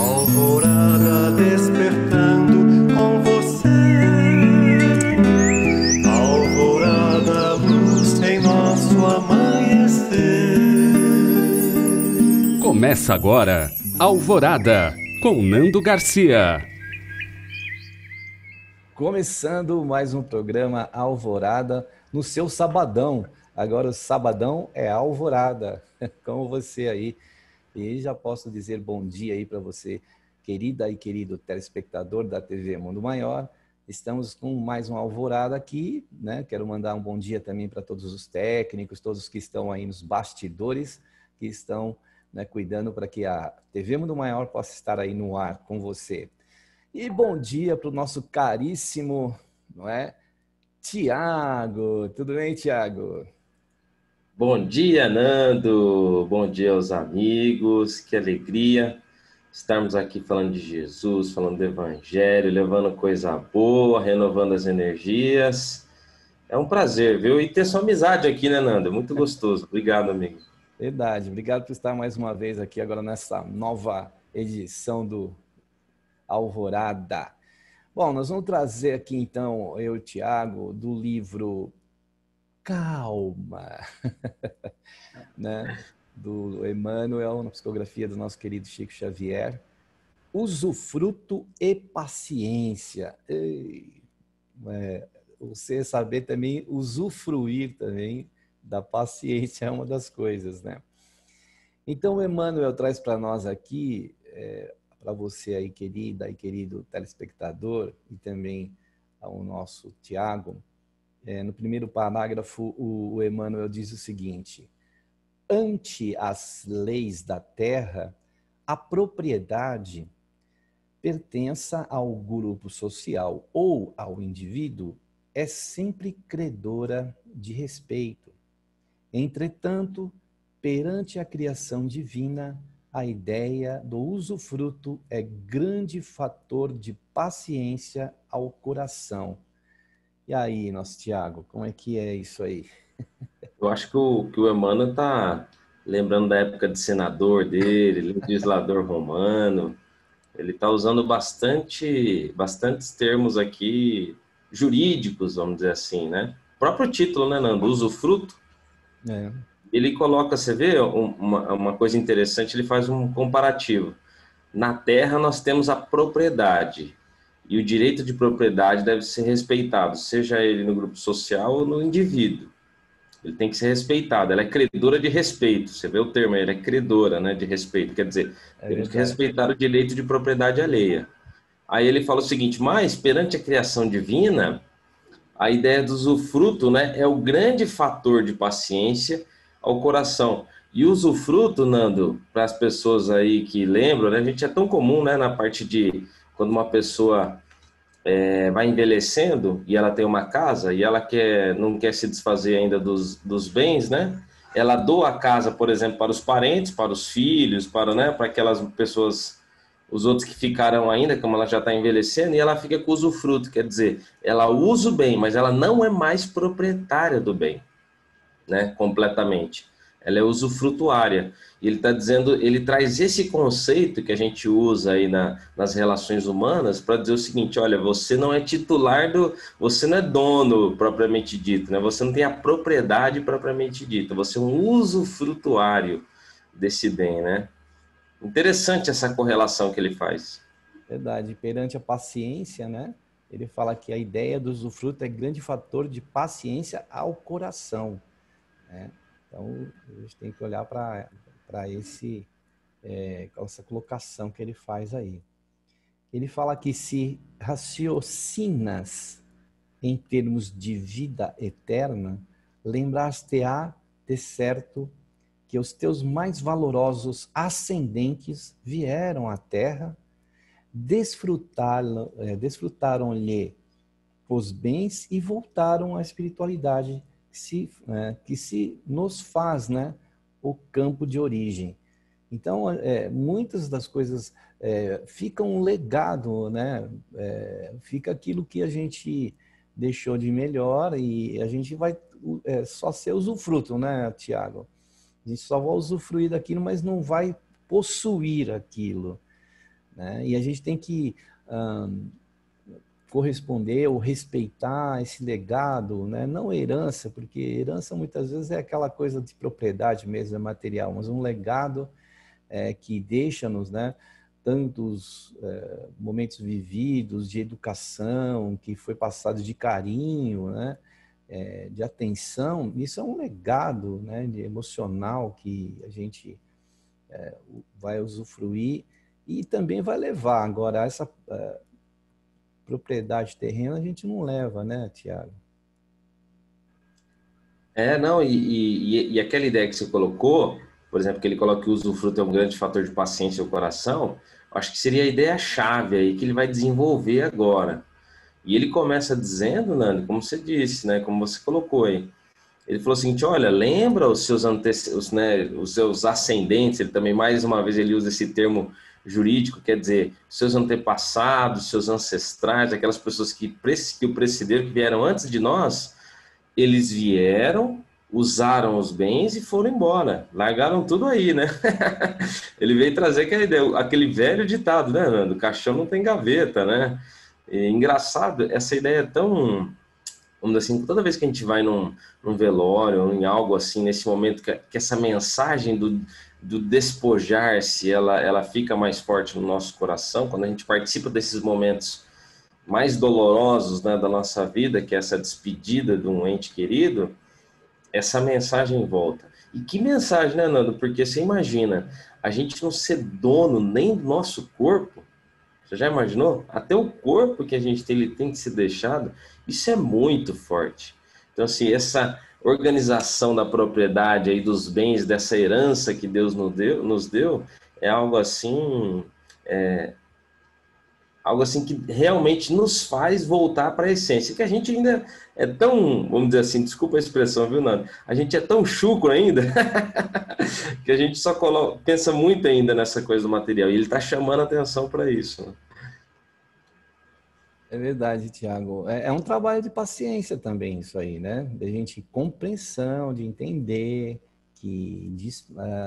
Alvorada despertando com você. Alvorada, luz em nosso amanhecer. Começa agora, Alvorada, com Nando Garcia. Começando mais um programa Alvorada no seu sabadão. Agora o sabadão é Alvorada, como você aí. E já posso dizer bom dia aí para você, querida e querido telespectador da TV Mundo Maior. Estamos com mais um Alvorada aqui, né? Quero mandar um bom dia também para todos os técnicos, todos que estão aí nos bastidores, que estão, né, cuidando para que a TV Mundo Maior possa estar aí no ar com você. E bom dia para o nosso caríssimo, não é? Tiago. Tudo bem, Tiago? Bom dia, Nando. Bom dia aos amigos. Que alegria estarmos aqui falando de Jesus, falando do Evangelho, levando coisa boa, renovando as energias. É um prazer, viu? E ter sua amizade aqui, né, Nando? É muito gostoso. Obrigado, amigo. Verdade. Obrigado por estar mais uma vez aqui agora nessa nova edição do Alvorada. Bom, nós vamos trazer aqui então, eu e o Tiago, do livro Calma, né? Do Emmanuel, na psicografia do nosso querido Chico Xavier. Usufruto e paciência. Você saber também usufruir também da paciência é uma das coisas, né? Então, o Emmanuel traz para nós aqui, para você aí, querida e querido telespectador, e também ao nosso Tiago, no primeiro parágrafo, o Emmanuel diz o seguinte: ante as leis da terra, a propriedade pertença ao grupo social ou ao indivíduo é sempre credora de respeito. Entretanto, perante a criação divina, a ideia do usufruto é grande fator de paciência ao coração. E aí, nosso Tiago, como é que é isso aí? Eu acho que o Emmanuel está lembrando da época de senador dele, legislador romano. Ele está usando bastantes termos aqui jurídicos, vamos dizer assim, né? O próprio título, né, Nando? Usufruto. É. Ele coloca, você vê, uma coisa interessante, ele faz um comparativo. Na terra nós temos a propriedade, e o direito de propriedade deve ser respeitado, seja ele no grupo social ou no indivíduo. Ele tem que ser respeitado, ela é credora de respeito, você vê o termo, ela é credora, né, de respeito, quer dizer, temos que respeitar o direito de propriedade alheia. Aí ele fala o seguinte: mas perante a criação divina, a ideia do usufruto, né, é o grande fator de paciência ao coração. E o usufruto, Nando, para as pessoas aí que lembram, né, a gente é tão comum, né, na parte de quando uma pessoa vai envelhecendo e ela tem uma casa e ela não quer se desfazer ainda dos bens, né? Ela doa a casa, por exemplo, para os parentes, para os filhos, né, para aquelas pessoas, os outros que ficaram ainda, como ela já está envelhecendo, e ela fica com usufruto, quer dizer, ela usa o bem, mas ela não é mais proprietária do bem, né, completamente. Ela é usufrutuária. E ele está dizendo, ele traz esse conceito que a gente usa aí nas relações humanas para dizer o seguinte: olha, você não é titular você não é dono propriamente dito, né? Você não tem a propriedade propriamente dita, você é um usufrutuário desse bem, né? Interessante essa correlação que ele faz. Verdade. Perante a paciência, né? Ele fala que a ideia do usufruto é grande fator de paciência ao coração, né? Então, a gente tem que olhar para essa colocação que ele faz aí. Ele fala que se raciocinas em termos de vida eterna, lembrar-te-á de certo que os teus mais valorosos ascendentes vieram à terra, desfrutaram-lhe os bens e voltaram à espiritualidade que se nos faz, né, o campo de origem. Então, muitas das coisas ficam um legado, né? Fica aquilo que a gente deixou de melhor e a gente vai só ser usufruto, né, Tiago? A gente só vai usufruir daquilo, mas não vai possuir aquilo. né? E a gente tem que corresponder ou respeitar esse legado, né? Não herança, porque herança muitas vezes é aquela coisa de propriedade mesmo, é material, mas um legado que deixa-nos, né, tantos momentos vividos de educação, que foi passado de carinho, né, de atenção. Isso é um legado, né, de emocional que a gente vai usufruir e também vai levar. Agora, essa propriedade terrena a gente não leva, né, Tiago? Não, e aquela ideia que você colocou, por exemplo, que ele coloca que o usufruto é um grande fator de paciência ao coração, acho que seria a ideia-chave aí que ele vai desenvolver agora. E ele começa dizendo, Nando, como você disse, né, como você colocou aí, ele falou o seguinte: olha, lembra os seus os seus ascendentes. Ele também, mais uma vez, ele usa esse termo jurídico, quer dizer, seus antepassados, seus ancestrais, aquelas pessoas que o precederam, que vieram antes de nós. Eles vieram, usaram os bens e foram embora, largaram tudo aí, né? Ele veio trazer aquela ideia, aquele velho ditado, né, Nando? Caixão não tem gaveta, né? E, engraçado, essa ideia é tão, vamos dizer assim, toda vez que a gente vai num velório ou em algo assim, nesse momento que essa mensagem do despojar-se, ela fica mais forte no nosso coração, quando a gente participa desses momentos mais dolorosos, né, da nossa vida, que é essa despedida de um ente querido, essa mensagem volta. E que mensagem, né, Nando? Porque você imagina, a gente não ser dono nem do nosso corpo. Você já imaginou? Até o corpo que a gente tem, ele tem que ser deixado. Isso é muito forte. Então, assim, essa organização da propriedade aí, dos bens, dessa herança que Deus nos deu é algo assim... algo assim que realmente nos faz voltar para a essência, que a gente ainda é tão, vamos dizer assim, desculpa a expressão, viu, Nando? A gente é tão chucro ainda, que a gente só pensa muito ainda nessa coisa do material, e ele está chamando a atenção para isso, né? É verdade, Tiago. É um trabalho de paciência também isso aí, né? Da gente compreensão, de entender,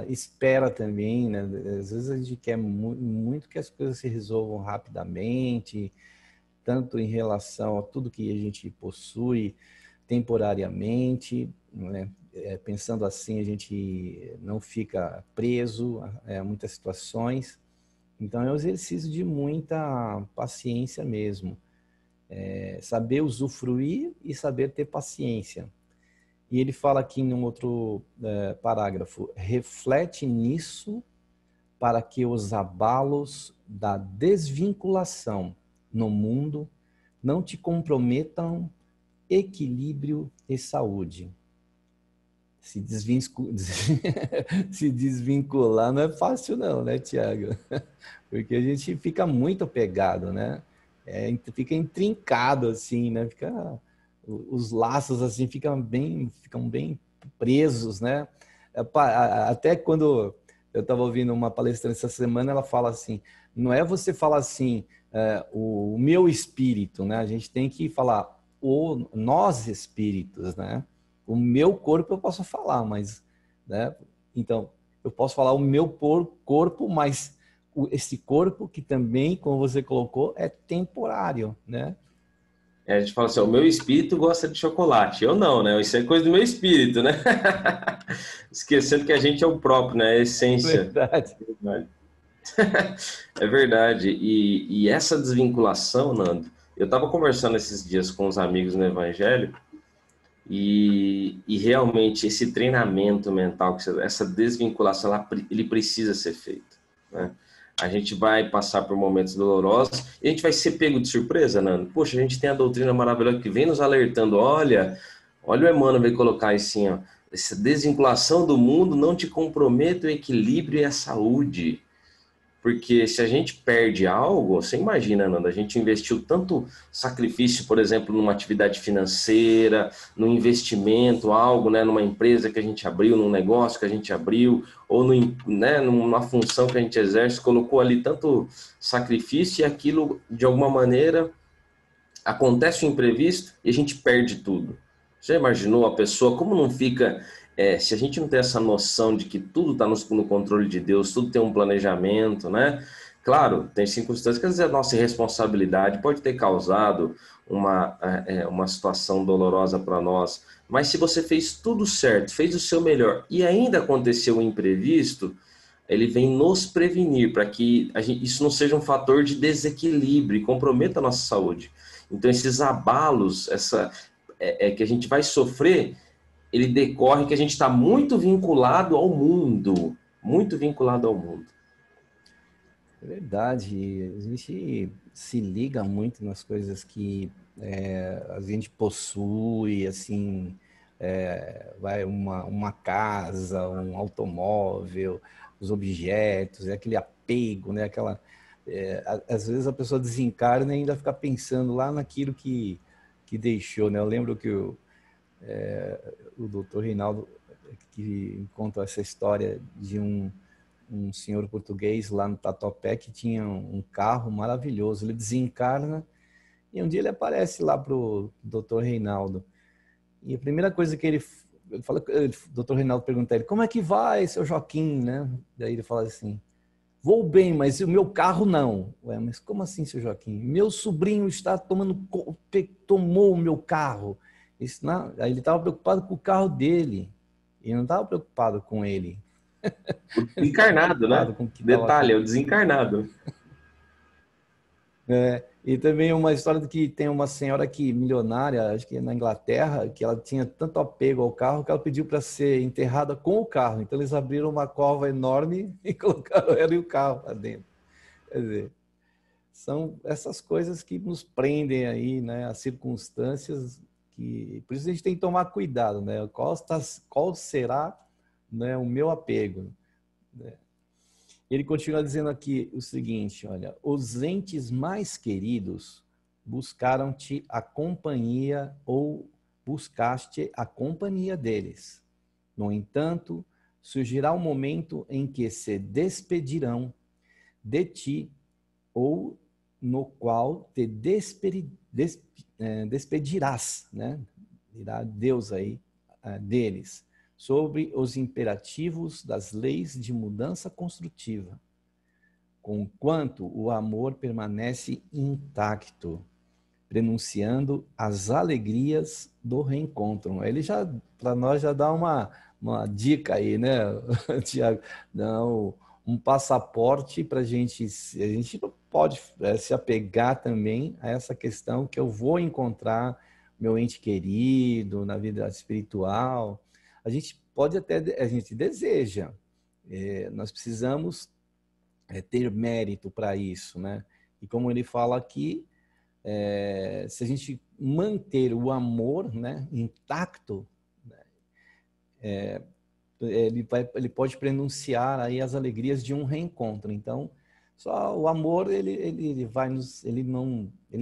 espera também, né? Às vezes a gente quer muito que as coisas se resolvam rapidamente, tanto em relação a tudo que a gente possui temporariamente, né? Pensando assim, a gente não fica preso a muitas situações. Então, é um exercício de muita paciência mesmo. Saber usufruir e saber ter paciência. E ele fala aqui em um outro parágrafo: reflete nisso para que os abalos da desvinculação no mundo não te comprometam equilíbrio e saúde. Se desvincular não é fácil não, né, Tiago? Porque a gente fica muito pegado, né? Fica intrincado assim, né? Os laços assim ficam bem presos, né? Até quando eu estava ouvindo uma palestrante essa semana, ela fala assim: não é você falar assim, o meu espírito, né? A gente tem que falar nós espíritos, né? O meu corpo eu posso falar, mas, né? Então, eu posso falar o meu corpo, mas esse corpo que também, como você colocou, é temporário, né? A gente fala assim: o meu espírito gosta de chocolate. Eu não, né? Isso é coisa do meu espírito, né? Esquecendo que a gente é o próprio, né? A essência. Verdade. É verdade. E essa desvinculação, Nando, eu estava conversando esses dias com os amigos no Evangelho, e realmente esse treinamento mental, essa desvinculação, ele precisa ser feito, né? A gente vai passar por momentos dolorosos e a gente vai ser pego de surpresa, Nando. Poxa, a gente tem a doutrina maravilhosa que vem nos alertando. Olha o Emmanuel veio colocar assim, ó: essa desvinculação do mundo não te comprometa o equilíbrio e a saúde. Porque se a gente perde algo, você imagina, Nanda, a gente investiu tanto sacrifício, por exemplo, numa atividade financeira, num investimento, algo, né, numa empresa que a gente abriu, num negócio que a gente abriu, ou né, numa função que a gente exerce, colocou ali tanto sacrifício e aquilo, de alguma maneira, acontece o imprevisto e a gente perde tudo. Já imaginou a pessoa, como não fica... se a gente não tem essa noção de que tudo está no controle de Deus, tudo tem um planejamento, né? Claro, tem circunstâncias que às vezes a nossa irresponsabilidade pode ter causado uma situação dolorosa para nós, mas se você fez tudo certo, fez o seu melhor e ainda aconteceu um imprevisto, ele vem nos prevenir para que isso não seja um fator de desequilíbrio e comprometa a nossa saúde. Então, esses abalos, que a gente vai sofrer, ele decorre que a gente está muito vinculado ao mundo, muito vinculado ao mundo. É verdade, a gente se liga muito nas coisas que a gente possui, assim, vai uma casa, um automóvel, os objetos, aquele apego, né? Às vezes a pessoa desencarna e ainda fica pensando lá naquilo que deixou, né? Eu lembro que o Dr. Reinaldo que conta essa história de um senhor português lá no Tatuapé que tinha um carro maravilhoso. Ele desencarna e um dia ele aparece lá para o Dr. Reinaldo. E a primeira coisa que ele fala, o Dr. Reinaldo pergunta a ele, como é que vai, seu Joaquim, né? Daí ele fala assim, vou bem, mas o meu carro não. Ué, mas como assim, seu Joaquim? Meu sobrinho tomou o meu carro. Aí ele estava preocupado com o carro dele. Ele não estava preocupado com ele. O desencarnado, né? Detalhe, é o desencarnado. E também uma história de que tem uma senhora que milionária, acho que na Inglaterra, que ela tinha tanto apego ao carro que ela pediu para ser enterrada com o carro. Então eles abriram uma cova enorme e colocaram ela e o carro lá dentro. Quer dizer, são essas coisas que nos prendem aí, né? As circunstâncias que... Por isso a gente tem que tomar cuidado, né? Qual será, né, o meu apego? Ele continua dizendo aqui o seguinte, olha, os entes mais queridos buscaram-te a companhia ou buscaste a companhia deles. No entanto, surgirá um momento em que se despedirão de ti ou no qual te despedirás, né? Dirá Deus aí deles, sobre os imperativos das leis de mudança construtiva, conquanto o amor permanece intacto, prenunciando as alegrias do reencontro. Ele já, para nós, já dá uma dica aí, né, Tiago? Não, um passaporte para a gente não pode se apegar também a essa questão que eu vou encontrar meu ente querido na vida espiritual. A gente pode até, a gente deseja, nós precisamos ter mérito para isso, né? E como ele fala aqui, se a gente manter o amor, né, intacto, ele pode prenunciar aí as alegrias de um reencontro. Então, só o amor ele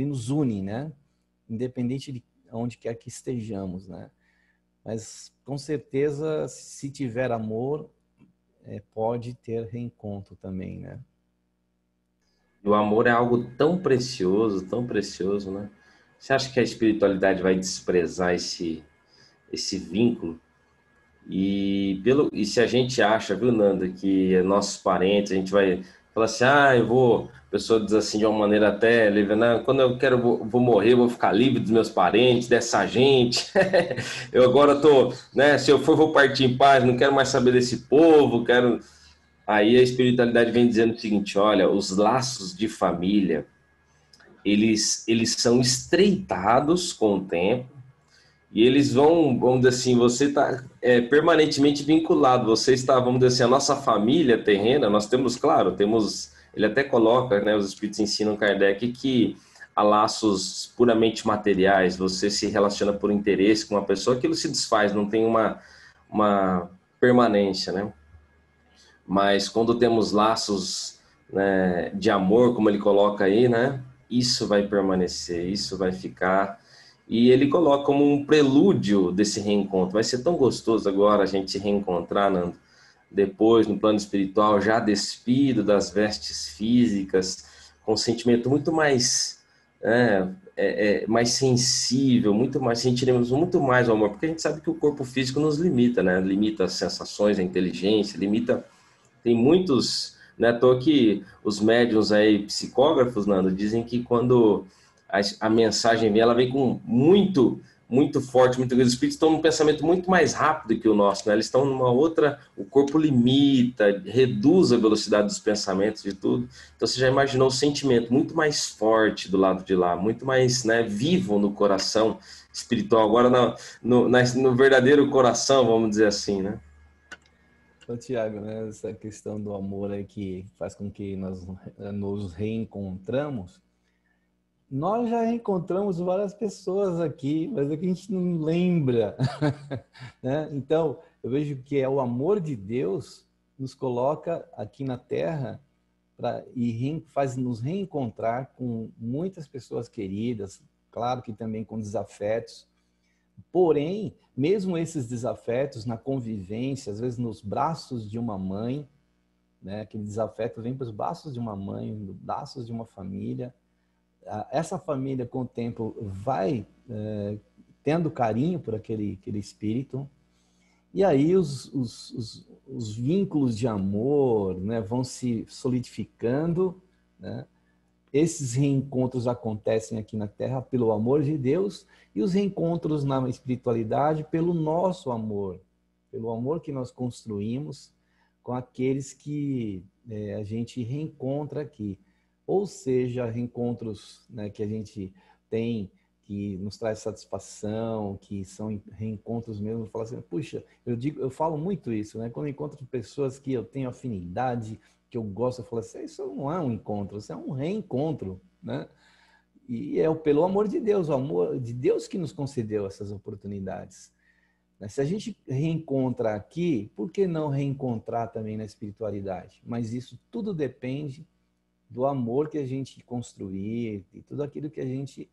nos une, né? Independente de onde quer que estejamos, né? Mas, com certeza, se tiver amor, pode ter reencontro também, né? E o amor é algo tão precioso, né? Você acha que a espiritualidade vai desprezar esse vínculo? E se a gente acha, viu, Nanda, que nossos parentes, a gente vai falar assim, a pessoa diz assim de uma maneira até livre, né? Quando vou morrer, eu vou ficar livre dos meus parentes, dessa gente. Eu agora tô, né? Se eu for, vou partir em paz, não quero mais saber desse povo, quero... Aí a espiritualidade vem dizendo o seguinte, olha, os laços de família, eles são estreitados com o tempo, e eles vamos dizer assim, você está permanentemente vinculado, você está, vamos dizer assim, a nossa família terrena, nós temos, claro, ele até coloca, né, os espíritos ensinam Kardec que há laços puramente materiais, você se relaciona por interesse com uma pessoa, aquilo se desfaz, não tem uma permanência, né? Mas quando temos laços, né, de amor, como ele coloca aí, né, isso vai permanecer, isso vai ficar... E ele coloca como um prelúdio desse reencontro. Vai ser tão gostoso agora a gente se reencontrar, Nando, depois no plano espiritual, já despido das vestes físicas, com um sentimento muito mais, mais sensível, sentiremos muito mais o amor, porque a gente sabe que o corpo físico nos limita, né? Limita as sensações, a inteligência, tem muitos Não é à toa que os médiuns aí, psicógrafos, Nando, dizem que quando a mensagem vem, ela vem com muito forte, muito grande. Os espíritos estão num pensamento muito mais rápido que o nosso, né? Eles estão numa outra, o corpo limita, reduz a velocidade dos pensamentos de tudo. Então você já imaginou o sentimento muito mais forte do lado de lá, muito mais, né, vivo no coração espiritual, agora no verdadeiro coração, vamos dizer assim, né? Ô, Tiago, né, essa questão do amor aí que faz com que nós nos reencontramos. Nós já reencontramos várias pessoas aqui, mas é que a gente não lembra, né? Então, eu vejo que é o amor de Deus nos coloca aqui na Terra faz nos reencontrar com muitas pessoas queridas, claro que também com desafetos. Porém, mesmo esses desafetos na convivência, às vezes nos braços de uma mãe, né? Aquele desafeto vem para os braços de uma mãe, nos braços de uma família. Essa família, com o tempo, vai tendo carinho por aquele espírito, e aí os vínculos de amor, né, vão se solidificando, né? Esses reencontros acontecem aqui na Terra pelo amor de Deus, e os reencontros na espiritualidade pelo nosso amor, pelo amor que nós construímos com aqueles que a gente reencontra aqui. Ou seja, reencontros, né, que a gente tem, que nos traz satisfação, que são reencontros mesmo, falo assim, puxa, eu falo muito isso, né? Quando eu encontro pessoas que eu tenho afinidade, que eu gosto, eu falo assim, isso não é um encontro, isso é um reencontro, né? E é pelo amor de Deus, o amor de Deus que nos concedeu essas oportunidades. Se a gente reencontra aqui, por que não reencontrar também na espiritualidade? Mas isso tudo depende do amor que a gente construir e tudo aquilo que a gente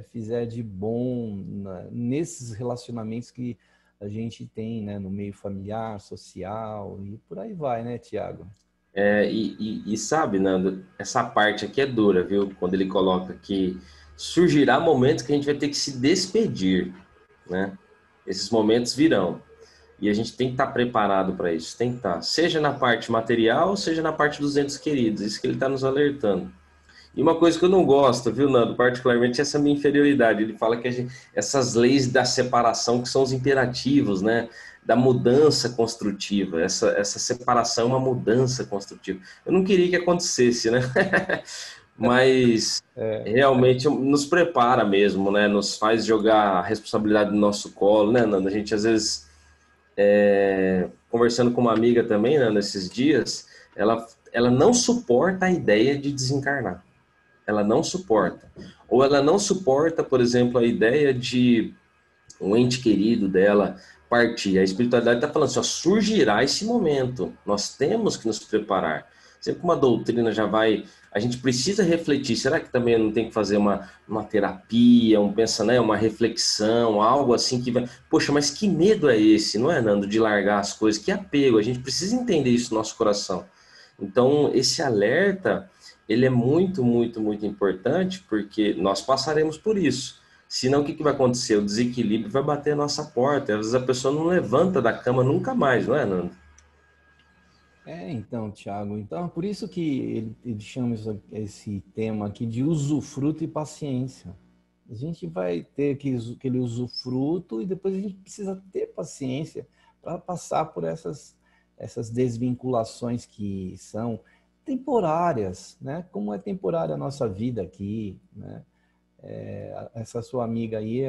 fizer de bom nesses relacionamentos que a gente tem, né, no meio familiar, social e por aí vai, né, Tiago? E sabe, Nando, essa parte aqui é dura, viu? Quando ele coloca que surgirá momentos que a gente vai ter que se despedir, né? Esses momentos virão. E a gente tem que estar preparado para isso, tem que estar. Seja na parte material, seja na parte dos entes queridos. Isso que ele está nos alertando. E uma coisa que eu não gosto, viu, Nando, particularmente, é essa minha inferioridade. Ele fala que essas leis da separação, que são os imperativos, né? Da mudança construtiva. Essa separação é uma mudança construtiva. Eu não queria que acontecesse, né? Mas realmente nos prepara mesmo, né? Nos faz jogar a responsabilidade no nosso colo, né, Nando? A gente, às vezes, conversando com uma amiga também, né, nesses dias, ela não suporta a ideia de desencarnar. Ela não suporta. Ou ela não suporta, por exemplo, a ideia de um ente querido dela partir. A espiritualidade está falando assim, ó, surgirá esse momento. Nós temos que nos preparar. Sempre que uma doutrina já vai... A gente precisa refletir. Será que também não tem que fazer uma terapia, né, uma reflexão, algo assim que vai... Poxa, mas que medo é esse, não é, Nando, de largar as coisas? Que apego. A gente precisa entender isso no nosso coração. Então, esse alerta, ele é muito, muito, muito importante, porque nós passaremos por isso. Senão, o que vai acontecer? O desequilíbrio vai bater a nossa porta. Às vezes a pessoa não levanta da cama nunca mais, não é, Nando? Então, Tiago, então por isso que ele chama esse tema aqui de usufruto e paciência. A gente vai ter aquele usufruto e depois a gente precisa ter paciência para passar por essas desvinculações que são temporárias, né? Como é temporária a nossa vida aqui, né? Essa sua amiga aí,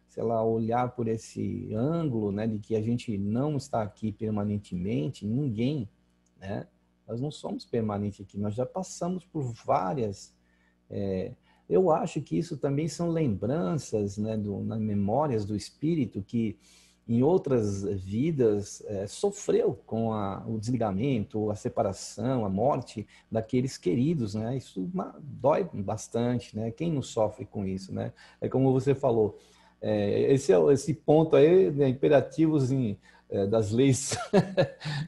se ela olhar por esse ângulo, né, de que a gente não está aqui permanentemente, ninguém, né? Nós não somos permanentes aqui, nós já passamos por várias... eu acho que isso também são lembranças, né, nas memórias do espírito que em outras vidas sofreu com o desligamento, a separação, a morte daqueles queridos, né? Isso dói bastante, né? Quem não sofre com isso, né? É como você falou, esse ponto aí, né, imperativos das leis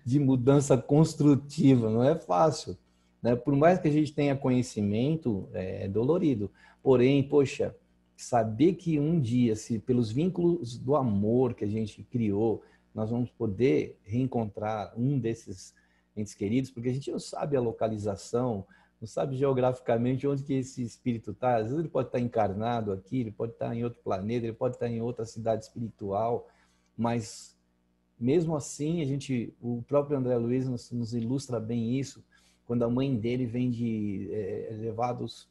de mudança construtiva, não é fácil, né? Por mais que a gente tenha conhecimento, é dolorido. Porém, poxa, saber que um dia, se pelos vínculos do amor que a gente criou, nós vamos poder reencontrar um desses entes queridos, porque a gente não sabe a localização, não sabe geograficamente onde que esse espírito está. Às vezes ele pode estar encarnado aqui, ele pode estar em outro planeta, ele pode estar em outra cidade espiritual, mas mesmo assim, o próprio André Luiz nos ilustra bem isso, quando a mãe dele vem de elevados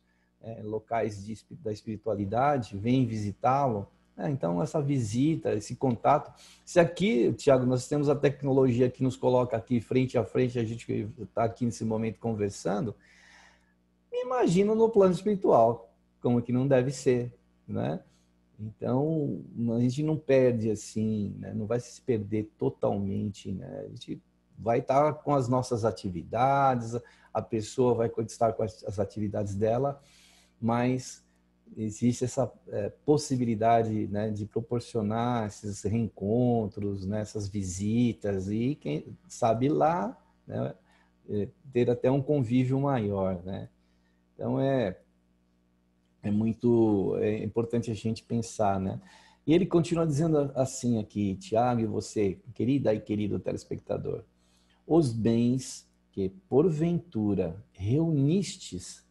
locais da espiritualidade, vem visitá-lo. Então, essa visita, esse contato. Se aqui, Tiago, nós temos a tecnologia que nos coloca aqui frente a frente, a gente está aqui nesse momento conversando, imagina no plano espiritual, como que não deve ser, né? Então, a gente não perde assim, né? Não vai se perder totalmente, né? A gente vai estar com as nossas atividades, a pessoa vai estar com as atividades dela, mas existe essa possibilidade, né, de proporcionar esses reencontros, né, essas visitas e, quem sabe lá, né, ter até um convívio maior, né? Então, é muito importante a gente pensar, né? E ele continua dizendo assim aqui, Tiago, e você, querida e querido telespectador, os bens que porventura reunistes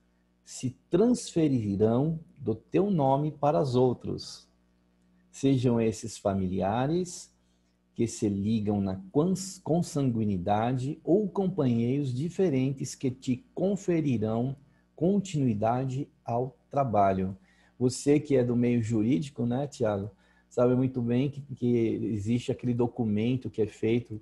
se transferirão do teu nome para os outros, sejam esses familiares que se ligam na consanguinidade ou companheiros diferentes que te conferirão continuidade ao trabalho. Você que é do meio jurídico, né, Tiago, sabe muito bem que existe aquele documento que é feito,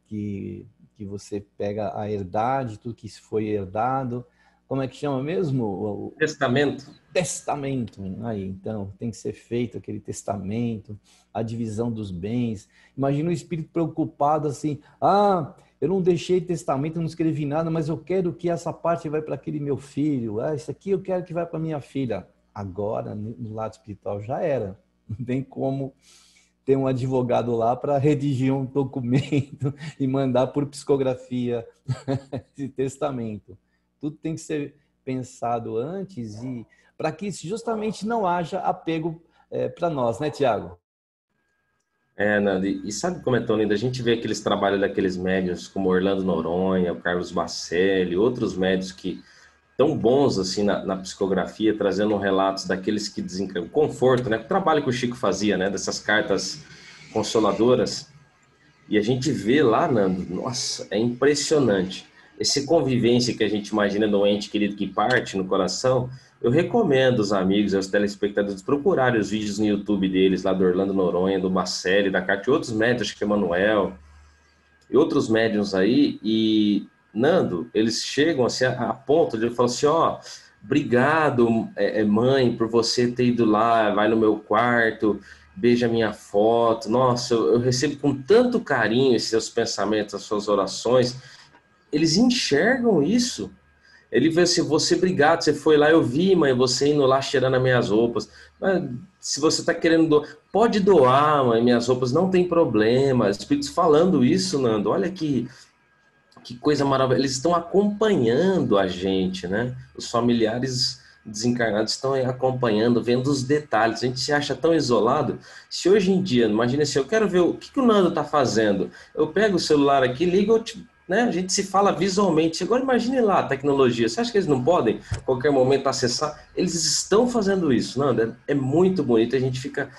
que você pega a herdade, tudo que foi herdado. Como é que chama mesmo? Testamento. Testamento. Aí, então, tem que ser feito aquele testamento, a divisão dos bens. Imagina o espírito preocupado assim, eu não deixei testamento, não escrevi nada, mas eu quero que essa parte vai para aquele meu filho. Isso aqui eu quero que vai para minha filha. Agora, no lado espiritual, já era. Não tem como ter um advogado lá para redigir um documento e mandar por psicografia esse testamento. Tudo tem que ser pensado antes e para que justamente não haja apego para nós, né, Tiago? Nando, e sabe como é tão lindo? A gente vê aqueles trabalhos daqueles médiuns como Orlando Noronha, o Carlos Bacelli, outros médiuns que tão bons assim na psicografia, trazendo relatos daqueles que desencarnam, conforto, né? O trabalho que o Chico fazia, né? Dessas cartas consoladoras. E a gente vê lá, Nando, nossa, é impressionante. Essa convivência que a gente imagina do ente querido que parte no coração, eu recomendo aos amigos, aos telespectadores procurarem os vídeos no YouTube deles, lá do Orlando Noronha, do Bacelli, da Cátia, outros médiuns, acho que é Emanuel, e outros médiuns aí, e, Nando, eles chegam assim a ponto de falar assim, obrigado, mãe, por você ter ido lá, vai no meu quarto, beija minha foto, nossa, eu recebo com tanto carinho esses seus pensamentos, as suas orações, eles enxergam isso. Ele vê assim, você, obrigado, você foi lá, eu vi, mãe, você indo lá cheirando as minhas roupas. Mas, se você está querendo doar, pode doar, mãe, minhas roupas, não tem problema. Espíritos falando isso, Nando, olha que coisa maravilhosa. Eles estão acompanhando a gente, né? Os familiares desencarnados estão acompanhando, vendo os detalhes. A gente se acha tão isolado. Se hoje em dia, imagina assim, eu quero ver o que o Nando está fazendo. Eu pego o celular aqui, ligo, né? A gente se fala visualmente. Agora imagine lá a tecnologia. Você acha que eles não podem, a qualquer momento, acessar? Eles estão fazendo isso, Nando. É muito bonito. A gente fica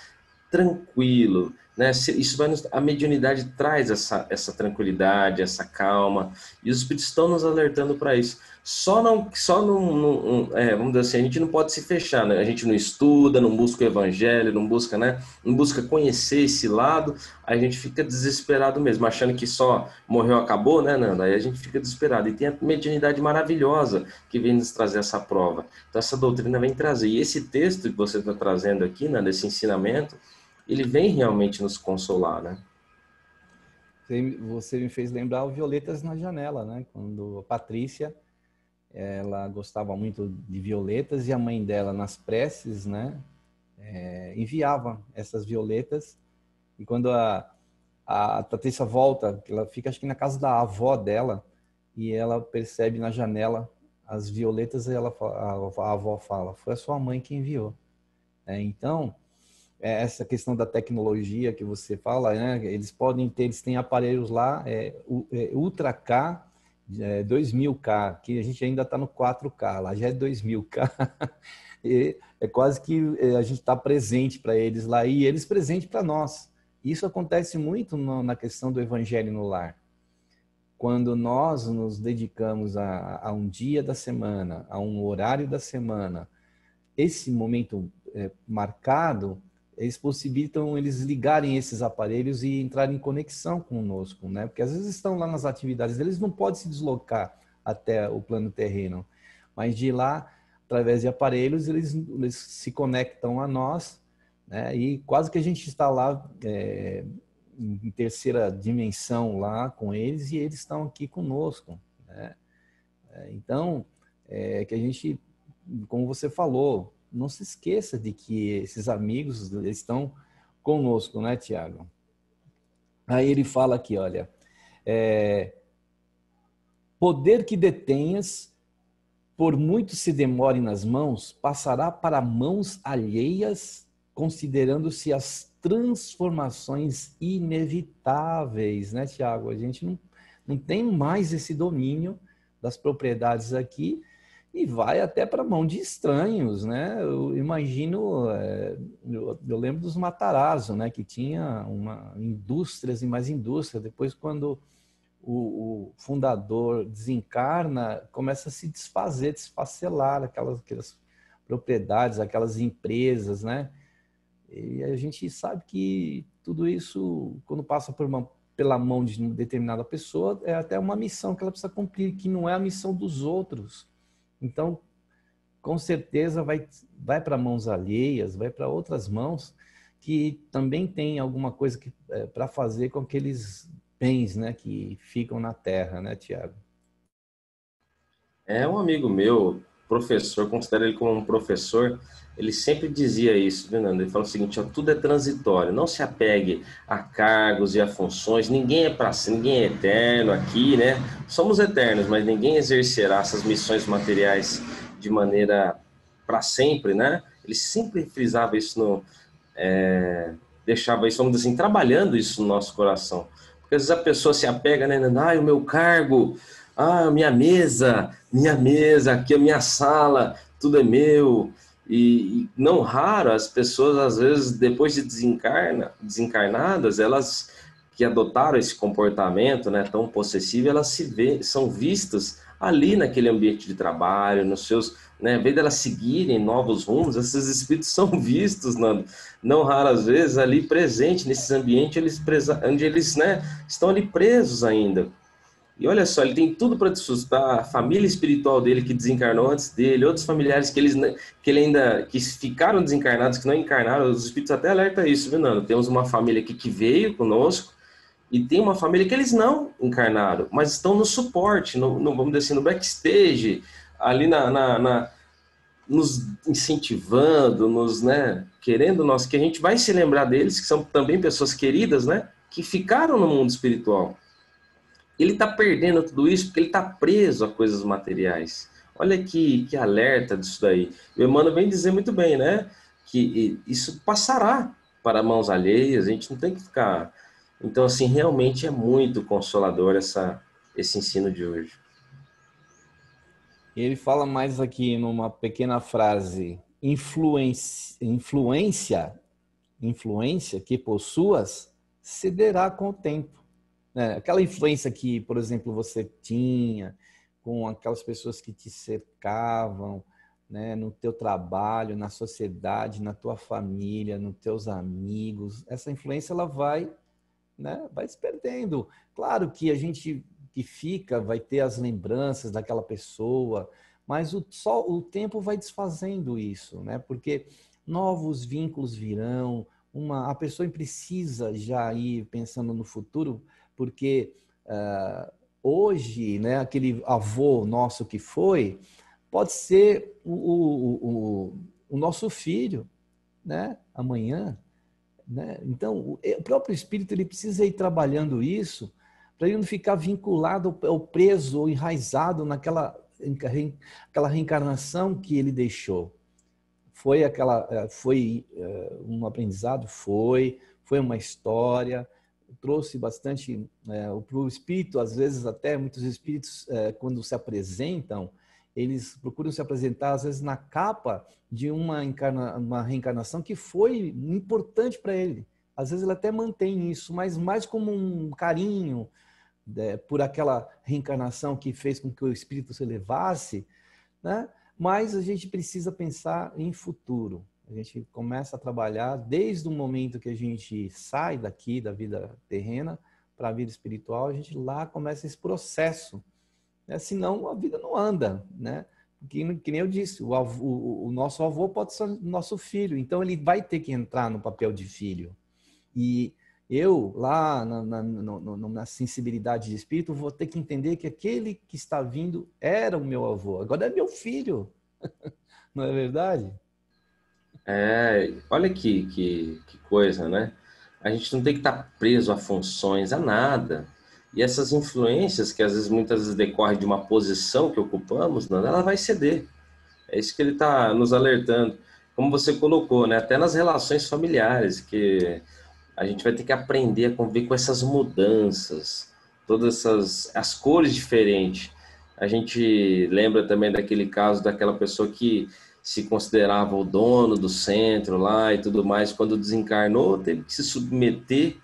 tranquilo, né? Isso a mediunidade traz essa tranquilidade, essa calma, e os espíritos estão nos alertando para isso. Vamos dizer assim, a gente não pode se fechar, né? A gente não estuda, não busca o evangelho, não busca, né? Não busca conhecer esse lado, a gente fica desesperado mesmo, achando que só morreu, acabou, né, Nanda? Aí a gente fica desesperado. E tem a mediunidade maravilhosa que vem nos trazer essa prova. Então essa doutrina vem trazer. E esse texto que você está trazendo aqui, Nanda, esse ensinamento, ele vem realmente nos consolar, né? Você me fez lembrar o Violetas na Janela, né? Quando a Patrícia, ela gostava muito de violetas e a mãe dela, nas preces, né? Enviava essas violetas. E quando a Patrícia volta, ela fica, acho que na casa da avó dela, e ela percebe na janela as violetas, e a avó fala, foi a sua mãe que enviou. Então, essa questão da tecnologia que você fala, né? Eles podem ter, eles têm aparelhos lá, Ultra K, 2000K, que a gente ainda está no 4K, lá já é 2000K. E é quase que a gente está presente para eles lá e eles presente para nós. Isso acontece muito na questão do evangelho no lar. Quando nós nos dedicamos a um dia da semana, a um horário da semana, esse momento marcado, eles possibilitam eles ligarem esses aparelhos e entrarem em conexão conosco, né? Porque às vezes estão lá nas atividades, eles não podem se deslocar até o plano terreno, mas de lá, através de aparelhos, eles se conectam a nós, né? E quase que a gente está lá em terceira dimensão lá com eles e eles estão aqui conosco, né? Então, que a gente, como você falou, não se esqueça de que esses amigos estão conosco, né, Tiago? Aí ele fala aqui, olha, poder que detenhas, por muito se demore nas mãos, passará para mãos alheias, considerando-se as transformações inevitáveis, né, Tiago? A gente não tem mais esse domínio das propriedades aqui e vai até para a mão de estranhos, né? Eu imagino, eu lembro dos Matarazzo, né, que tinha indústrias e mais indústrias. Depois, quando o fundador desencarna, começa a se desfacelar aquelas propriedades, aquelas empresas, né? E a gente sabe que tudo isso, quando passa pela mão de uma determinada pessoa, é até uma missão que ela precisa cumprir, que não é a missão dos outros. Então, com certeza vai para mãos alheias, vai para outras mãos que também tem alguma coisa para fazer com aqueles bens, né, que ficam na terra, né, Tiago? É um amigo meu, professor, considero ele como um professor, ele sempre dizia isso, Fernando. Ele fala o seguinte, ó, tudo é transitório, não se apegue a cargos e a funções, ninguém é para si, ninguém é eterno aqui, né? Somos eternos, mas ninguém exercerá essas missões materiais de maneira para sempre, né? Ele sempre frisava isso, deixava isso, vamos dizer assim, trabalhando isso no nosso coração. Porque às vezes a pessoa se apega, né? O meu cargo, minha mesa, aqui a minha sala, tudo é meu. E não raro, as pessoas, às vezes, depois de desencarnadas, elas que adotaram esse comportamento, né, tão possessivo, elas são vistas ali naquele ambiente de trabalho, nos seus, né, em vez de elas seguirem novos rumos, esses espíritos são vistos, não raras vezes, ali presentes nesses ambientes, onde eles, né, estão ali presos ainda. E olha só, ele tem tudo para desfrutar, a família espiritual dele que desencarnou antes dele, outros familiares que ele ainda que ficaram desencarnados, que não encarnaram, os espíritos até alertam isso, viu, Nando? Temos uma família aqui que veio conosco e tem uma família que eles não encarnaram, mas estão no suporte, vamos dizer assim, no backstage, ali nos incentivando, né, querendo que a gente vai se lembrar deles, que são também pessoas queridas, né, que ficaram no mundo espiritual. Ele está perdendo tudo isso porque ele está preso a coisas materiais. Olha que alerta disso daí. O Emmanuel vem dizer muito bem, né? Que isso passará para mãos alheias, a gente não tem que ficar... Então, assim, realmente é muito consolador esse ensino de hoje. Ele fala mais aqui numa pequena frase, influência que possuas cederá com o tempo. Aquela influência que, por exemplo, você tinha com aquelas pessoas que te cercavam, né, no teu trabalho, na sociedade, na tua família, nos teus amigos, essa influência ela vai se perdendo. Claro que a gente que fica vai ter as lembranças daquela pessoa, mas só o tempo vai desfazendo isso, né? Porque novos vínculos virão, a pessoa precisa já ir pensando no futuro, porque hoje, né, aquele avô nosso que foi, pode ser o nosso filho, né, amanhã, né? Então, o próprio espírito ele precisa ir trabalhando isso para ele não ficar vinculado ou preso ou enraizado aquela reencarnação que ele deixou. foi um aprendizado? Foi uma história, trouxe bastante para o espírito, às vezes até muitos espíritos, quando se apresentam, eles procuram se apresentar, às vezes, na capa de uma reencarnação que foi importante para ele. Às vezes ele até mantém isso, mas mais como um carinho por aquela reencarnação que fez com que o espírito se elevasse, né? Mas a gente precisa pensar em futuro. A gente começa a trabalhar desde o momento que a gente sai daqui da vida terrena para a vida espiritual, a gente lá começa esse processo, né? Senão a vida não anda, né? Que nem eu disse, o nosso avô pode ser nosso filho, então ele vai ter que entrar no papel de filho. E eu, lá na sensibilidade de espírito, vou ter que entender que aquele que está vindo era o meu avô, agora é meu filho. Não é verdade? Olha que coisa, né? A gente não tem que estar preso a funções, a nada. E essas influências, que às vezes, muitas vezes decorrem de uma posição que ocupamos, não, ela vai ceder. É isso que ele está nos alertando. Como você colocou, né? Até nas relações familiares, que a gente vai ter que aprender a conviver com essas mudanças, as cores diferentes. A gente lembra também daquele caso daquela pessoa que se considerava o dono do centro lá e tudo mais, quando desencarnou, teve que se submeter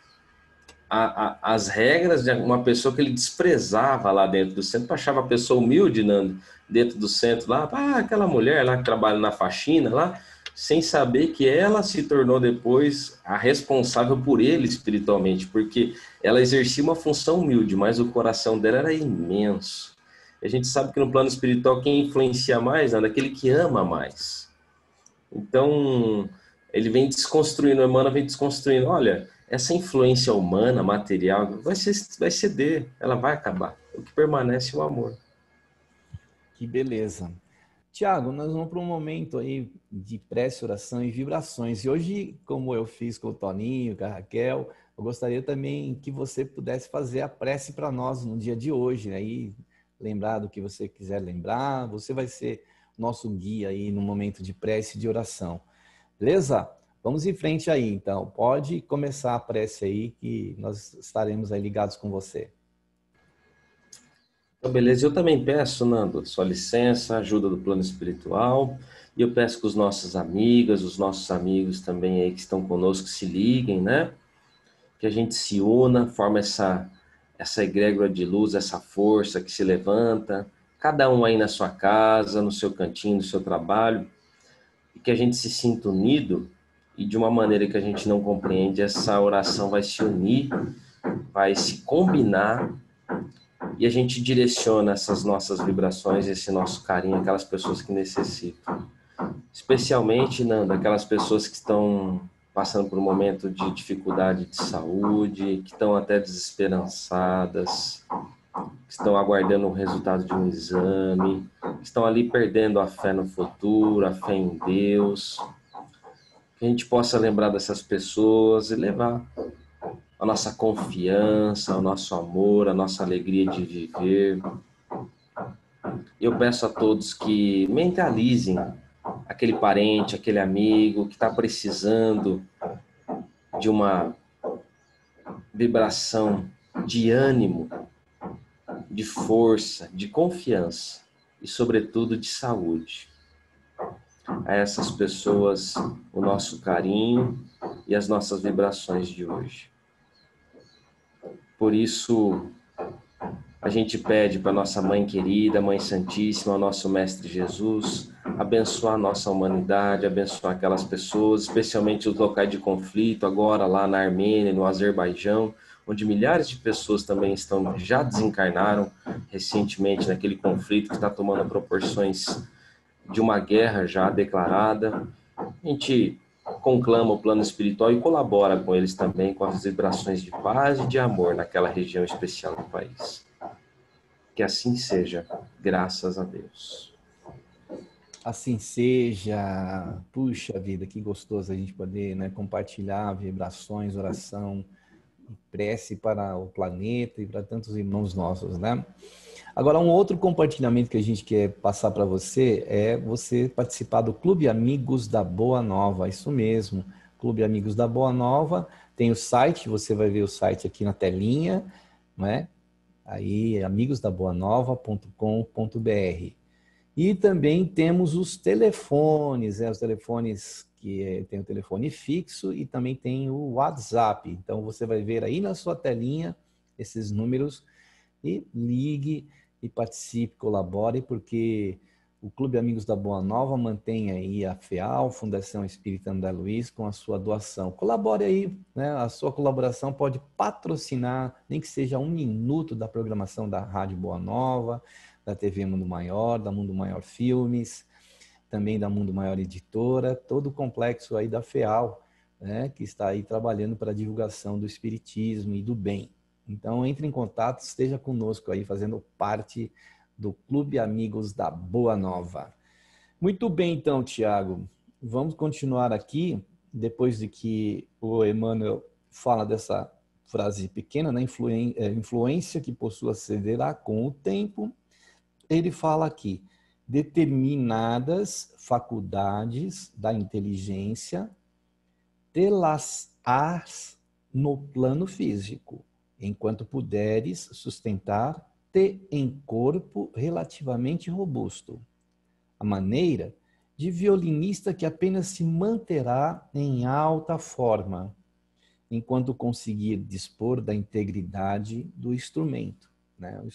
às regras de uma pessoa que ele desprezava lá dentro do centro, achava a pessoa humilde, Nando, dentro do centro lá, aquela mulher lá que trabalha na faxina lá, sem saber que ela se tornou depois a responsável por ele espiritualmente, porque ela exercia uma função humilde, mas o coração dela era imenso. A gente sabe que no plano espiritual quem influencia mais é aquele que ama mais. Então, ele vem desconstruindo, o Emmanuel vem desconstruindo, olha, essa influência humana, material, vai ceder, ela vai acabar. O que permanece é o amor. Que beleza. Tiago, nós vamos para um momento aí de prece, oração e vibrações. E hoje, como eu fiz com o Toninho, com a Raquel, eu gostaria também que você pudesse fazer a prece para nós no dia de hoje, né? E lembrar do que você quiser lembrar. Você vai ser nosso guia aí no momento de prece e de oração. Beleza? Vamos em frente aí, então. Pode começar a prece aí, que nós estaremos aí ligados com você. Então, beleza, eu também peço, Nando, sua licença, ajuda do plano espiritual, e eu peço que os nossos amigos também aí que estão conosco se liguem, né? Que a gente se una, forma essa egrégora de luz, essa força que se levanta, cada um aí na sua casa, no seu cantinho, no seu trabalho, e que a gente se sinta unido, e de uma maneira que a gente não compreende, essa oração vai se unir, vai se combinar, e a gente direciona essas nossas vibrações, esse nosso carinho àquelas pessoas que necessitam. Especialmente, Nando, aquelas pessoas que estão passando por um momento de dificuldade de saúde, que estão até desesperançadas, que estão aguardando o resultado de um exame, que estão ali perdendo a fé no futuro, a fé em Deus. Que a gente possa lembrar dessas pessoas e levar a nossa confiança, o nosso amor, a nossa alegria de viver. Eu peço a todos que mentalizem aquele parente, aquele amigo que está precisando de uma vibração de ânimo, de força, de confiança e, sobretudo, de saúde. A essas pessoas, o nosso carinho e as nossas vibrações de hoje. Por isso, a gente pede para nossa Mãe querida, Mãe Santíssima, ao nosso Mestre Jesus, abençoar a nossa humanidade, abençoar aquelas pessoas, especialmente os locais de conflito, agora lá na Armênia, no Azerbaijão, onde milhares de pessoas também já desencarnaram recentemente naquele conflito que está tomando proporções de uma guerra já declarada. A gente conclama o plano espiritual e colabora com eles também, com as vibrações de paz e de amor naquela região especial do país. Que assim seja, graças a Deus. Assim seja. Puxa vida, que gostoso a gente poder, né, compartilhar vibrações, oração prece para o planeta e para tantos irmãos nossos, né? Agora, um outro compartilhamento que a gente quer passar para você é você participar do Clube Amigos da Boa Nova, isso mesmo, Clube Amigos da Boa Nova, tem o site, você vai ver o site aqui na telinha, né? Aí, amigosdaboanova.com.br. E também temos os telefones, os telefones que tem o telefone fixo e também tem o WhatsApp. Então, você vai ver aí na sua telinha esses números e ligue e participe, colabore, porque o Clube Amigos da Boa Nova mantém aí a FEAL, Fundação Espírita André Luiz, com a sua doação. Colabore aí, né? A sua colaboração pode patrocinar, nem que seja 1 minuto da programação da Rádio Boa Nova, da TV Mundo Maior, da Mundo Maior Filmes, também da Mundo Maior Editora, todo o complexo aí da FEAL, né? Que está aí trabalhando para a divulgação do Espiritismo e do bem. Então, entre em contato, esteja conosco aí, fazendo parte do Clube Amigos da Boa Nova. Muito bem, então, Tiago. Vamos continuar aqui, depois de que o Emmanuel fala dessa frase pequena, né? Influência que possua cederá com o tempo. Ele fala aqui, determinadas faculdades da inteligência tê-las-ás no plano físico, enquanto puderes sustentar-te em corpo relativamente robusto, a maneira de violinista que apenas se manterá em alta forma, enquanto conseguir dispor da integridade do instrumento. Né? O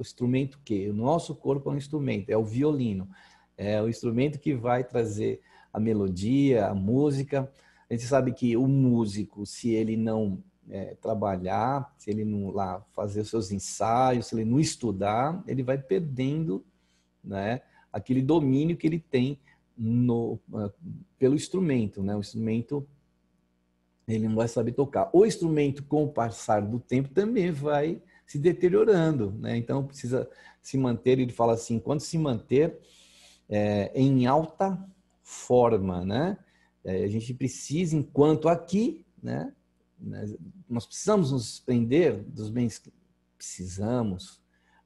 instrumento que? O nosso corpo é um instrumento, é o violino, é o instrumento que vai trazer a melodia, a música. A gente sabe que o músico, se ele não trabalhar, se ele não lá fazer os seus ensaios, se ele não estudar, ele vai perdendo, né, aquele domínio que ele tem pelo instrumento, né? O instrumento ele não vai saber tocar. O instrumento, com o passar do tempo, também vai se deteriorando, né? Então precisa se manter. Ele fala assim, quando se manter em alta forma, né? A gente precisa, enquanto aqui, né? Nós precisamos nos desprender dos bens que precisamos,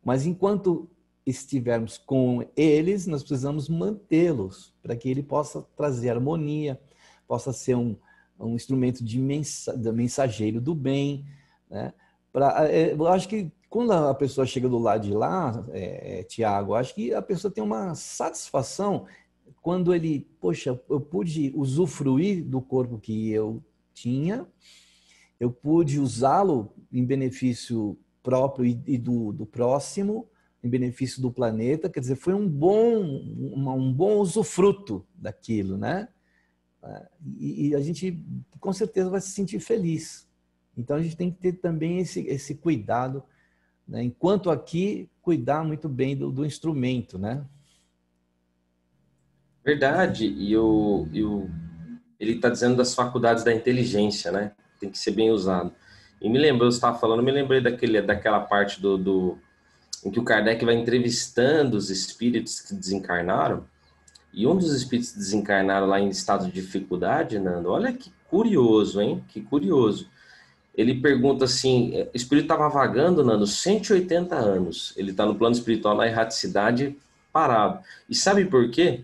mas enquanto estivermos com eles, nós precisamos mantê-los para que ele possa trazer harmonia, possa ser um instrumento de mensageiro do bem, né? Eu acho que quando a pessoa chega do lado de lá, Tiago, acho que a pessoa tem uma satisfação quando ele, poxa, eu pude usufruir do corpo que eu tinha, eu pude usá-lo em benefício próprio e do próximo, em benefício do planeta, quer dizer, foi um bom usufruto daquilo, né? E a gente, com certeza, vai se sentir feliz. Então, a gente tem que ter também esse cuidado, né? Enquanto aqui, cuidar muito bem do instrumento, né? Verdade. Ele está dizendo das faculdades da inteligência, né? Tem que ser bem usado. E você estava falando, me lembrei daquela parte em que o Kardec vai entrevistando os espíritos que desencarnaram, e um dos espíritos que desencarnaram lá em estado de dificuldade, Nando, olha que curioso, hein? Que curioso. Ele pergunta assim, o espírito estava vagando, Nando, 180 anos. Ele está no plano espiritual, na erraticidade, parado. E sabe por quê?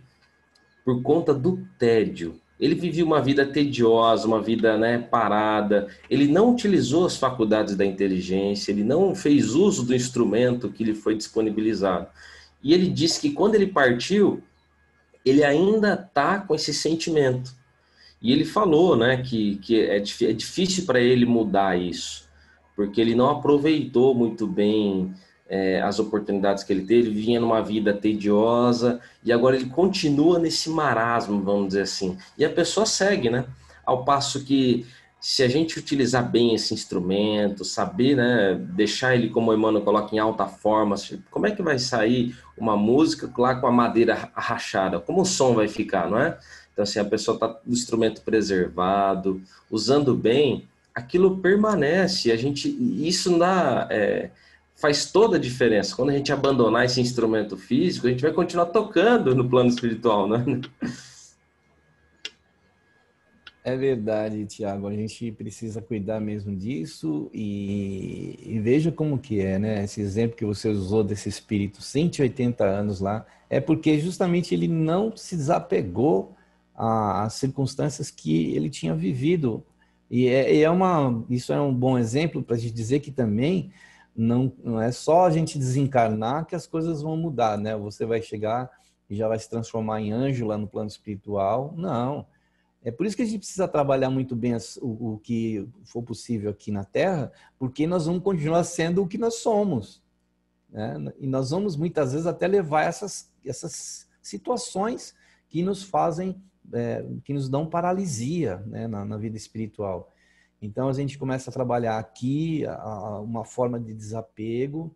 Por conta do tédio. Ele vivia uma vida tediosa, uma vida, né, parada. Ele não utilizou as faculdades da inteligência, ele não fez uso do instrumento que lhe foi disponibilizado. E ele disse que quando ele partiu, ele ainda está com esse sentimento. E ele falou, né, que é difícil para ele mudar isso, porque ele não aproveitou muito bem as oportunidades que ele teve, vinha numa vida tediosa, e agora ele continua nesse marasmo, vamos dizer assim. E a pessoa segue, né? Ao passo que, se a gente utilizar bem esse instrumento, saber, né, deixar ele, como o Emmanuel coloca, em alta forma, como é que vai sair uma música lá com a madeira rachada? Como o som vai ficar, não é? Então, assim, a pessoa está com o instrumento preservado, usando bem, aquilo permanece. Isso faz toda a diferença. Quando a gente abandonar esse instrumento físico, a gente vai continuar tocando no plano espiritual, né? É verdade, Tiago. A gente precisa cuidar mesmo disso e veja como que é, né? Esse exemplo que você usou desse espírito, 180 anos lá, é porque justamente ele não se desapegou às circunstâncias que ele tinha vivido. Isso é um bom exemplo para a gente dizer que também não é só a gente desencarnar que as coisas vão mudar, né? Você vai chegar e já vai se transformar em anjo lá no plano espiritual. Não. É por isso que a gente precisa trabalhar muito bem o que for possível aqui na Terra, porque nós vamos continuar sendo o que nós somos, né? E nós vamos muitas vezes até levar essas situações que nos fazem, que nos dão paralisia, né, na vida espiritual. Então a gente começa a trabalhar aqui uma forma de desapego,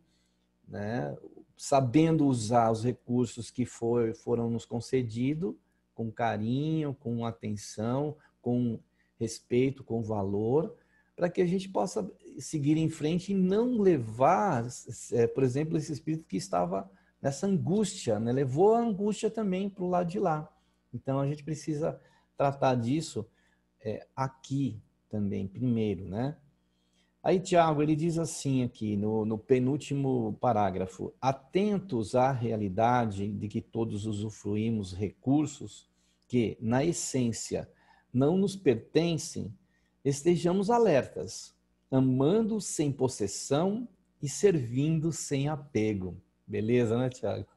né, sabendo usar os recursos que foram nos concedidos, com carinho, com atenção, com respeito, com valor, para que a gente possa seguir em frente e não levar, por exemplo, esse espírito que estava nessa angústia, né? Levou a angústia também para o lado de lá. Então a gente precisa tratar disso aqui também, primeiro, né? Aí, Tiago, ele diz assim aqui no penúltimo parágrafo: atentos à realidade de que todos usufruímos recursos que, na essência, não nos pertencem, estejamos alertas, amando sem possessão e servindo sem apego. Beleza, né, Tiago?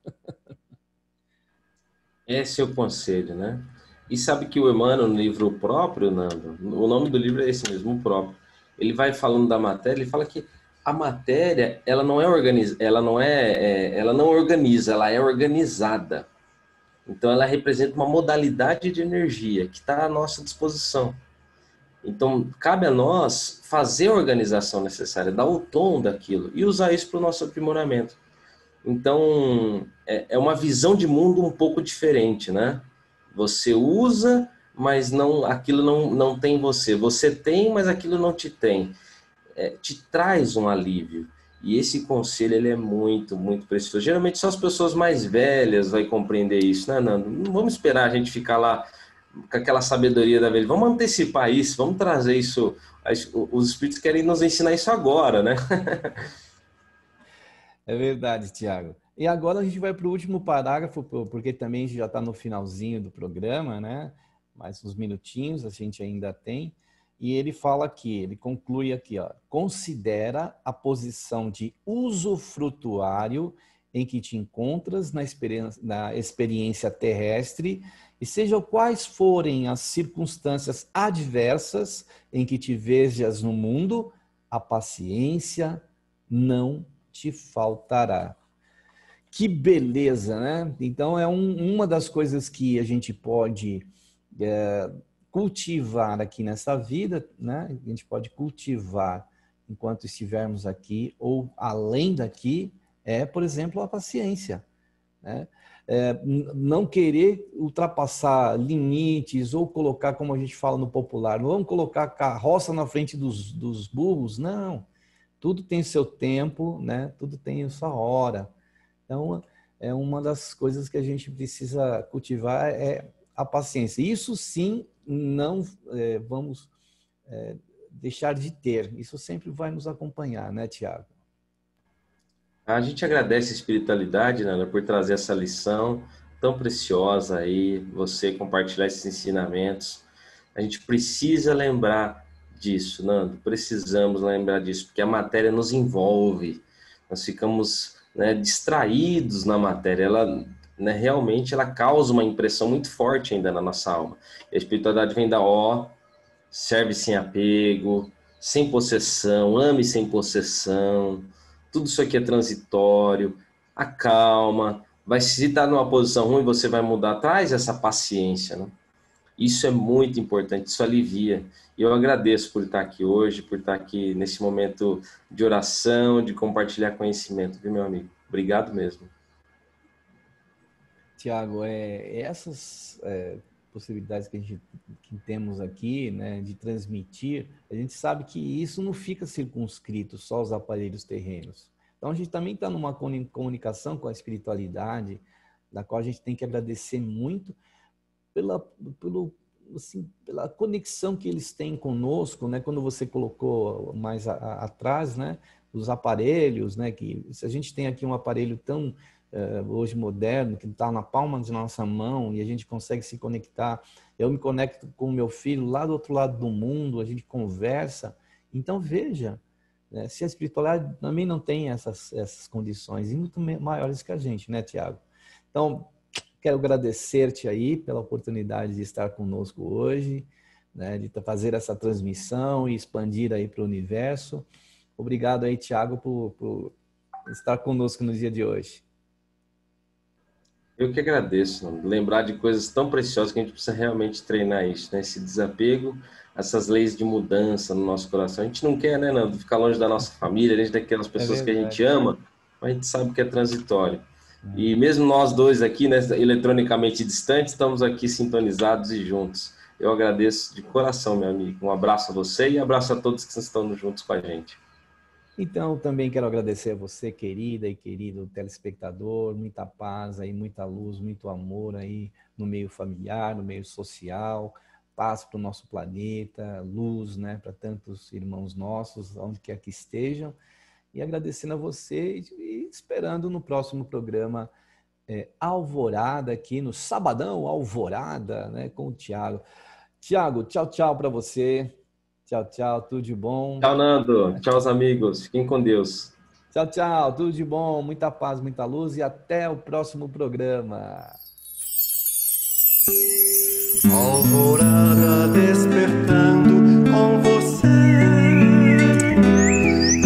Esse é o conselho, né? E sabe que o Emmanuel, no livro próprio, Nando, o nome do livro é esse mesmo, o próprio. Ele vai falando da matéria, ele fala que a matéria, ela não é ela não organiza, ela é organizada. Então ela representa uma modalidade de energia que está à nossa disposição. Então cabe a nós fazer a organização necessária, dar o tom daquilo e usar isso para o nosso aprimoramento. Então, é uma visão de mundo um pouco diferente, né? Você usa, mas aquilo não tem você. Você tem, mas aquilo não te tem. Te traz um alívio. E esse conselho, ele é muito, muito precioso. Geralmente só as pessoas mais velhas vão compreender isso, né, Nando? Não vamos esperar a gente ficar lá com aquela sabedoria da velha. Vamos antecipar isso, vamos trazer isso. Os espíritos querem nos ensinar isso agora, né? É verdade, Tiago. E agora a gente vai para o último parágrafo, porque também já está no finalzinho do programa, né? Mais uns minutinhos a gente ainda tem. E ele fala aqui, ele conclui aqui, ó: considera a posição de usufrutuário em que te encontras na experiência terrestre, e sejam quais forem as circunstâncias adversas em que te vejas no mundo, a paciência não te faltará. Que beleza, né? Então é uma das coisas que a gente pode cultivar aqui nessa vida, né? A gente pode cultivar enquanto estivermos aqui ou além daqui, por exemplo, a paciência, né? Não querer ultrapassar limites ou colocar, como a gente fala no popular, não vamos colocar a carroça na frente dos burros, não. Tudo tem seu tempo, né? Tudo tem a sua hora. Então, é uma das coisas que a gente precisa cultivar é a paciência. Isso sim, não vamos deixar de ter. Isso sempre vai nos acompanhar, né, Tiago? A gente agradece a espiritualidade, Nana, por trazer essa lição tão preciosa aí, você compartilhar esses ensinamentos. A gente precisa lembrar disso, Nando, precisamos lembrar disso, porque a matéria nos envolve, nós ficamos, né, distraídos na matéria, ela, né, realmente ela causa uma impressão muito forte ainda na nossa alma. E a espiritualidade vem da serve sem apego, sem possessão, ame sem possessão, tudo isso aqui é transitório, acalma, se estar numa posição ruim, você vai mudar, traz essa paciência, né? Isso é muito importante, isso alivia. E eu agradeço por estar aqui hoje, por estar aqui nesse momento de oração, de compartilhar conhecimento, viu, meu amigo? Obrigado mesmo. Tiago, essas possibilidades que temos aqui, né, de transmitir, a gente sabe que isso não fica circunscrito só aos aparelhos terrenos. Então a gente também está numa comunicação com a espiritualidade, da qual a gente tem que agradecer muito pelo assim, pela conexão que eles têm conosco, né? Quando você colocou mais atrás, né? Os aparelhos, né? Que se a gente tem aqui um aparelho tão hoje moderno, que está na palma de nossa mão e a gente consegue se conectar. Eu me conecto com o meu filho lá do outro lado do mundo, a gente conversa. Então, veja, né, se a espiritualidade também não tem essas condições, e muito maiores que a gente, né, Tiago? Então, quero agradecer-te aí pela oportunidade de estar conosco hoje, né, de fazer essa transmissão e expandir aí para o universo. Obrigado aí, Tiago, por estar conosco no dia de hoje. Eu que agradeço, Nando. Lembrar de coisas tão preciosas que a gente precisa realmente treinar isso, né? Esse desapego, essas leis de mudança no nosso coração. A gente não quer, né, Nando, ficar longe da nossa família, a gente daquelas pessoas que a gente ama, mas a gente sabe que é transitório. E mesmo nós dois aqui, né, eletronicamente distantes, estamos aqui sintonizados e juntos. Eu agradeço de coração, meu amigo. Um abraço a você e abraço a todos que estão juntos com a gente. Então, também quero agradecer a você, querida e querido telespectador, muita paz aí, muita luz, muito amor aí no meio familiar, no meio social, paz para o nosso planeta, luz, né, para tantos irmãos nossos, onde quer que estejam, e agradecendo a você e esperando no próximo programa Alvorada, aqui no Sabadão Alvorada, né, com o Tiago. Tiago, tchau, tchau para você. Tchau, tchau, tudo de bom. Tchau, Nando. Tchau, os amigos. Fiquem com Deus. Tchau, tchau, tudo de bom, muita paz, muita luz e até o próximo programa. Alvorada despertando com você.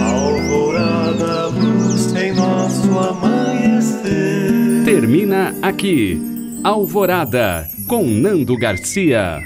Alvorada, luz em nosso amanhecer. Termina aqui, Alvorada, com Nando Garcia.